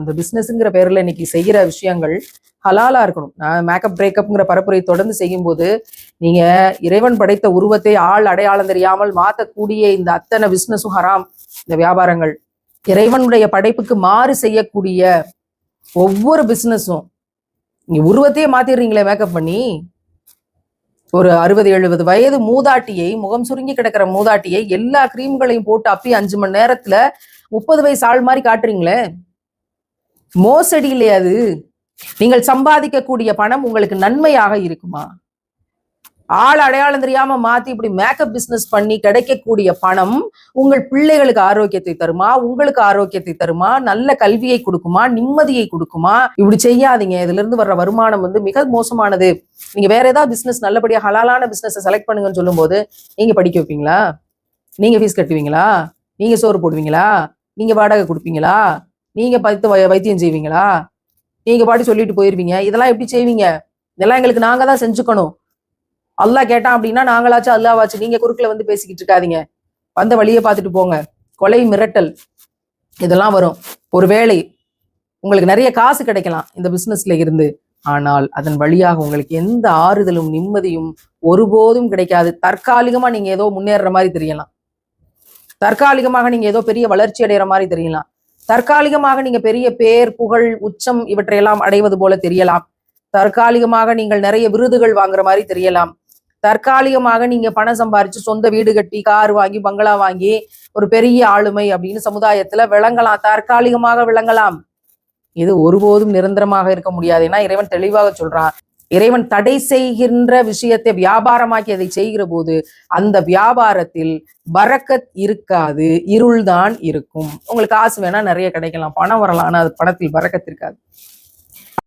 அந்த பிசினஸ்ங்கிற பேர்ல இன்னைக்கு செய்கிற விஷயங்கள் ஹலாலா இருக்கணும். நான் மேக்கப் பிரேக்கப்ங்கிற பரப்புரை தொடர்ந்து செய்யும் போது நீங்க இறைவன் படைத்த உருவத்தை ஆள் அடையாளம் தெரியாமல் மாற்றக்கூடிய இந்த அத்தனை பிசினஸும் ஹராம். இந்த வியாபாரங்கள் இறைவனுடைய படைப்புக்கு மாறு செய்யக்கூடிய ஒவ்வொரு பிசினஸும். நீங்க உருவத்தையே மாத்திடுறீங்களே மேக்கப் பண்ணி. ஒரு 60-70 வயது மூதாட்டியை, முகம் சுருங்கி கிடக்கிற மூதாட்டியை எல்லா கிரீம்களையும் போட்டு அப்பி 5 மணி நேரத்துல 30 வயசு ஆள் மாதிரி காட்டுறீங்களே, மோசடி இல்லையா அது? நீங்கள் சம்பாதிக்கக்கூடிய பணம் உங்களுக்கு நன்மையாக இருக்குமா? ஆள் அடையாளம் தெரியாம மாத்தி இப்படி மேக்கப் பிசினஸ் பண்ணி கிடைக்கக்கூடிய பணம் உங்கள் பிள்ளைகளுக்கு ஆரோக்கியத்தை தருமா? உங்களுக்கு ஆரோக்கியத்தை தருமா? நல்ல கல்வியை கொடுக்குமா? நிம்மதியை கொடுக்குமா? இப்படி செய்யாதீங்க. இதுல இருந்து வர்ற வருமானம் மிக மோசமானது. நீங்க வேற ஏதாவது பிசினஸ் நல்லபடியா ஹலாலான பிசினஸ் செலக்ட் பண்ணுங்கன்னு சொல்லும் போது நீங்க படிக்க வைப்பீங்களா? நீங்க ஃபீஸ் கட்டுவீங்களா? நீங்க சோறு போடுவீங்களா? நீங்க வாடகை கொடுப்பீங்களா? நீங்க வைத்தியம் செய்வீங்களா? நீங்க பாட்டி சொல்லிட்டு போயிருவீங்க. இதெல்லாம் எப்படி செய்வீங்க? இதெல்லாம் எங்களுக்கு நாங்க தான் செஞ்சுக்கணும். அல்லாஹ் கேட்டான் அப்படின்னா நாங்களாச்சும் அல்லாவாச்சு. நீங்க குறுக்குல பேசிக்கிட்டு இருக்காதீங்க. வந்த வழியை பார்த்துட்டு போங்க. கொலை மிரட்டல் இதெல்லாம் வரும். ஒரு வேளை உங்களுக்கு நிறைய காசு கிடைக்கலாம் இந்த பிசினஸ்ல இருந்து. ஆனால் அதன் வழியாக உங்களுக்கு எந்த ஆறுதலும் நிம்மதியும் ஒருபோதும் கிடைக்காது. தற்காலிகமா நீங்க ஏதோ முன்னேற மாதிரி தெரியலாம். தற்காலிகமாக நீங்க ஏதோ பெரிய வளர்ச்சி அடைகிற மாதிரி தெரியலாம். தற்காலிகமாக நீங்க பெரிய பேர் புகழ் உச்சம் இவற்றையெல்லாம் அடைவது போல தெரியலாம். தற்காலிகமாக நீங்கள் நிறைய விருதுகள் வாங்குற மாதிரி தெரியலாம். தற்காலிகமாக நீங்க பணம் சம்பாரிச்சு சொந்த வீடு கட்டி கார் வாங்கி பங்களா வாங்கி ஒரு பெரிய ஆளுமை அப்படின்னு சமுதாயத்துல விளங்கலாம். தற்காலிகமாக விளங்கலாம். இது ஒருபோதும் நிரந்தரமாக இருக்க முடியாது. ஏன்னா இறைவன் தெளிவாக சொல்றான், இறைவன் தடை செய்கின்ற விஷயத்தை வியாபாரமாக்கி அதை செய்கிற போது அந்த வியாபாரத்தில் பரக்கத் இருக்காது, இருள் தான் இருக்கும். உங்களுக்கு காசு வேணா நிறைய கிடைக்கலாம், பணம் வரலாம், ஆனா அது பணத்தில் பரக்கத் இருக்காது.